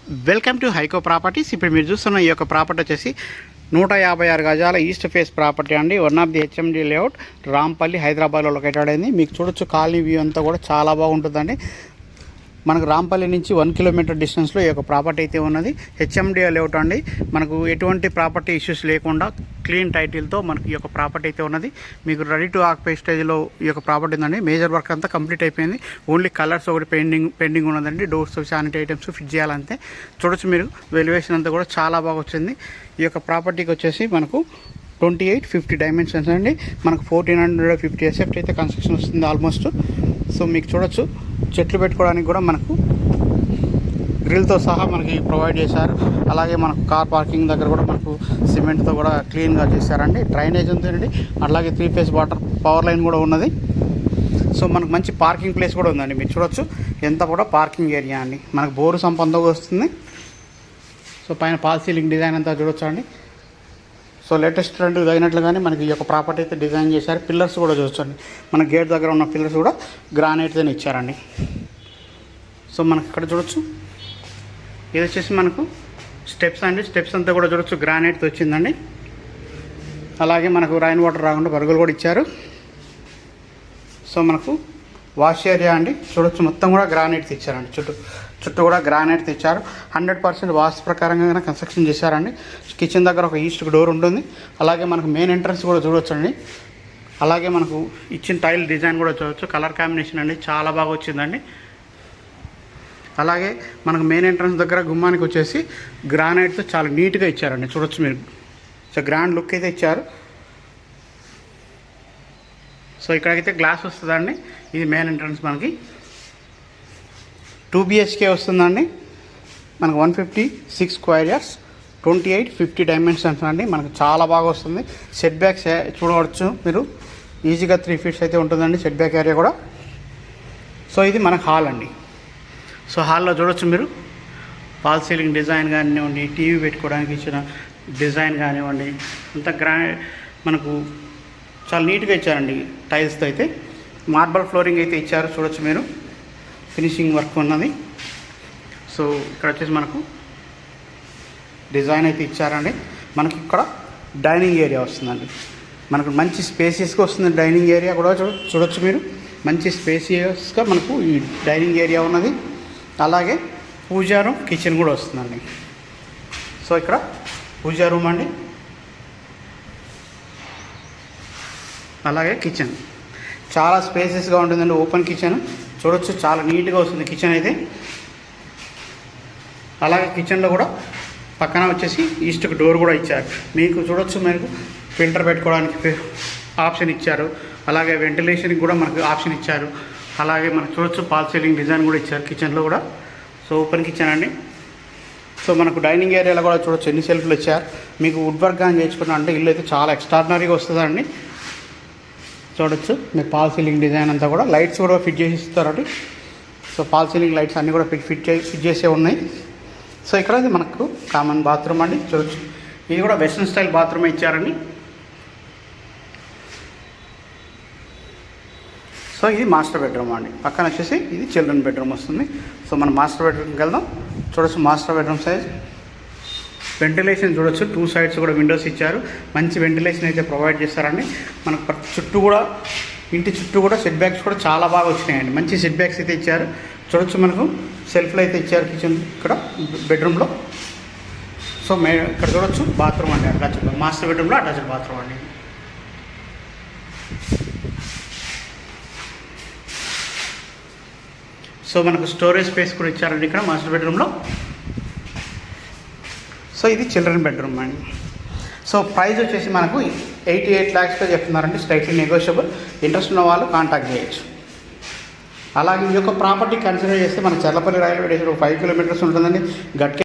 Welcome to హైకో properties. ఇప్పుడు మీరు చూస్తున్న ఈ యొక్క ప్రాపర్టీ వచ్చేసి 156 గజాల ఈస్ట్ ఫేస్ ప్రాపర్టీ అండి. One of the HMD layout, Rampalli, హైదరాబాద్లో లొకేటెడ్ అయింది. మీకు చూడొచ్చు కాలనీ వ్యూ అంతా కూడా చాలా బాగుంటుందండి. మనకు రాంపల్లి నుంచి 1 కిలోమీటర్ డిస్టెన్స్లో ఈ యొక్క ప్రాపర్టీ అయితే ఉన్నది. హెచ్ఎండి లేఅవుట్ అండి. మనకు ఎటువంటి ప్రాపర్టీ ఇష్యూస్ లేకుండా క్లీన్ టైటిల్తో మనకు ఈ యొక్క ప్రాపర్టీ అయితే ఉన్నది. మీకు రెడీ టు ఆక్యుపై స్టేజ్లో ఈ యొక్క ప్రాపర్టీ ఉందండి. మేజర్ వర్క్ అంతా కంప్లీట్ అయిపోయింది. ఓన్లీ కలర్స్ ఒకటి పెండింగ్ ఉన్నదండి. డోర్స్, శానిటరీ ఐటమ్స్ ఫిట్ చేయాలంతే. చూడొచ్చు మీరు వెలివేషన్ అంతా కూడా చాలా బాగా వచ్చింది. ఈ యొక్క ప్రాపర్టీకి వచ్చేసి మనకు 2850 డైమెన్షన్స్ అండి. మనకు 1450 ఎస్ఎఫ్టీ అయితే కన్స్ట్రక్షన్ వస్తుంది ఆల్మోస్ట్. సో మీకు చూడొచ్చు చెట్లు పెట్టుకోవడానికి కూడా మనకు గ్రిల్తో సహా మనకి ప్రొవైడ్ చేశారు. అలాగే మనకు కార్ పార్కింగ్ దగ్గర కూడా మనకు సిమెంట్తో కూడా క్లీన్గా చేశారండి. డ్రైనేజ్ ఉందండి. అలాగే 3 ఫేజ్ వాటర్ పవర్ లైన్ కూడా ఉన్నది. సో మనకు మంచి పార్కింగ్ ప్లేస్ కూడా ఉందండి. మీరు చూడొచ్చు ఎంత కూడా పార్కింగ్ ఏరియా అండి. మనకు బోరు సంపంతో వస్తుంది. సో పైన పాల్ సీలింగ్ డిజైన్ అంతా చూడొచ్చు అండి. సో లేటెస్ట్ ట్రెండ్ తగినట్లుగానే మనకి ఈ యొక్క ప్రాపర్టీ అయితే డిజైన్ చేశారు. పిల్లర్స్ కూడా చూడొచ్చండి. మన గేట్ దగ్గర ఉన్న పిల్లర్స్ కూడా గ్రానైట్తోనే ఇచ్చారండి. సో మనకి ఇక్కడ చూడొచ్చు ఇది వచ్చేసి మనకు స్టెప్స్ అండి. స్టెప్స్ అంతా కూడా చూడొచ్చు గ్రానైట్తో వచ్చిందండి. అలాగే మనకు రైన్ వాటర్ రాకుండా బరుగులు కూడా ఇచ్చారు. సో మనకు వాష్ ఏరియా అండి. చూడొచ్చు మొత్తం కూడా గ్రానైట్ ఇచ్చారండి. చుట్టూ కూడా గ్రానైట్ తెచ్చారు. 100% వాస్తు ప్రకారంగా కన్స్ట్రక్షన్ చేశారండి. కిచెన్ దగ్గర ఒక ఈస్ట్కి డోర్ ఉంటుంది. అలాగే మనకు మెయిన్ ఎంట్రన్స్ కూడా చూడొచ్చండి. అలాగే మనకు ఇచ్చిన టైల్ డిజైన్ కూడా చూడవచ్చు. కలర్ కాంబినేషన్ అండి చాలా బాగా వచ్చిందండి. అలాగే మనకు మెయిన్ ఎంట్రన్స్ దగ్గర గుమ్మానికి వచ్చేసి గ్రానైట్తో చాలా నీట్గా ఇచ్చారండి. చూడొచ్చు మీరు. సో గ్రాండ్ లుక్ అయితే ఇచ్చారు. సో ఇక్కడికైతే గ్లాస్ వస్తుందండి. ఇది మెయిన్ ఎంట్రన్స్ మనకి 2 BHK వస్తుందండి. మనకు 156 స్క్వేర్ యార్డ్స్, 2850 డైమెన్షన్స్ అండి. మనకు చాలా బాగా వస్తుంది. సెట్ బ్యాక్స్ చూడవచ్చు మీరు. ఈజీగా 3 ఫీట్స్ అయితే ఉంటుందండి సెట్ బ్యాక్ ఏరియా కూడా. సో ఇది మనకు హాల్ అండి. సో హాల్లో చూడొచ్చు మీరు ఫాల్ సీలింగ్ డిజైన్ కానివ్వండి, టీవీ పెట్టుకోవడానికి ఇచ్చిన డిజైన్ కానివ్వండి, అంతా మనకు చాలా నీట్గా ఇచ్చారండి. టైల్స్తో అయితే మార్బల్ ఫ్లోరింగ్ అయితే ఇచ్చారు. చూడొచ్చు మీరు ఫినిషింగ్ వర్క్ ఉన్నది. సో ఇక్కడ వచ్చేసి మనకు డిజైన్ అయితే ఇచ్చారండి. మనకి ఇక్కడ డైనింగ్ ఏరియా వస్తుందండి. మనకు మంచి స్పేసియస్గా వస్తుంది. డైనింగ్ ఏరియా కూడా చూడొచ్చు మీరు. మంచి స్పేసియస్గా మనకు ఈ డైనింగ్ ఏరియా ఉన్నది. అలాగే పూజా రూమ్, కిచెన్ కూడా వస్తుందండి. సో ఇక్కడ పూజా రూమ్ అండి. అలాగే కిచెన్ చాలా స్పేసెస్గా ఉంటుందండి. ఓపెన్ కిచెన్ చూడొచ్చు. చాలా నీట్గా వస్తుంది కిచెన్ అయితే. అలాగే కిచెన్లో కూడా పక్కన వచ్చేసి ఈస్ట్కి డోర్ కూడా ఇచ్చారు. మీకు చూడొచ్చు మీకు ఫిల్టర్ పెట్టుకోవడానికి ఆప్షన్ ఇచ్చారు. అలాగే వెంటిలేషన్కి కూడా మనకు ఆప్షన్ ఇచ్చారు. అలాగే మనకు చూడొచ్చు పాల్ సీలింగ్ డిజైన్ కూడా ఇచ్చారు కిచెన్లో కూడా. సో ఓపెన్ కిచెన్ అండి. సో మనకు డైనింగ్ ఏరియాలో కూడా చూడొచ్చు ఎన్ని సెల్ఫ్లు ఇచ్చారు. మీకు వుడ్ వర్క్ కానీ చేసుకున్నా అంటే ఇల్లు అయితే చాలా ఎక్స్ట్రాడినరీగా వస్తుందండి. చూడొచ్చు మీరు పాల్ సీలింగ్ డిజైన్ అంతా కూడా. లైట్స్ కూడా ఫిట్ చేసి ఇస్తారండి. సో పాల్ సీలింగ్ లైట్స్ అన్నీ కూడా ఫిట్ చేసే ఉన్నాయి. సో ఇక్కడ మనకు కామన్ బాత్రూమ్ అండి. చూడొచ్చు ఇది కూడా వెస్ట్రన్ స్టైల్ బాత్రూమ్ ఇచ్చారండి. సో ఇది మాస్టర్ బెడ్రూమ్ అండి. పక్కన వచ్చేసి ఇది చిల్డ్రన్ బెడ్రూమ్ వస్తుంది. సో మనం మాస్టర్ బెడ్రూమ్కి వెళ్దాం. చూడొచ్చు మాస్టర్ బెడ్రూమ్ సైజ్. వెంటిలేషన్ చూడొచ్చు. 2 సైడ్స్ కూడా విండోస్ ఇచ్చారు. మంచి వెంటిలేషన్ అయితే ప్రొవైడ్ చేస్తారండి. మనకు చుట్టూ కూడా ఇంటి చుట్టూ కూడా సెట్ బ్యాక్స్ కూడా చాలా బాగా వచ్చినాయండి. మంచి సెట్ బ్యాక్స్ అయితే ఇచ్చారు. చూడొచ్చు మనకు సెల్ఫ్లు అయితే ఇచ్చారు కిచెన్ ఇక్కడ బెడ్రూమ్లో. సో ఇక్కడ చూడొచ్చు బాత్రూమ్ అండి. అటాచ్డ్ మాస్టర్ బెడ్రూమ్లో అటాచ్డ్ బాత్రూమ్ అండి. సో మనకు స్టోరేజ్ స్పేస్ కూడా ఇచ్చారండి ఇక్కడ మాస్టర్ బెడ్రూమ్లో. సో ఇది చిల్డ్రన్ బెడ్రూమ్ అండి. సో ప్రైస్ వచ్చేసి మనకు 88 lakhsతో చెప్తున్నారండి. Slightly negotiable. ఇంట్రెస్ట్ ఉన్న వాళ్ళు కాంటాక్ట్ చేయొచ్చు. అలాగే ఈ యొక్క ప్రాపర్టీ కన్సిడర్ చేస్తే మన చర్లపల్లి రైల్వే స్టేషన్ 5 కిలోమీటర్స్ ఉంటుందండి. గట్కే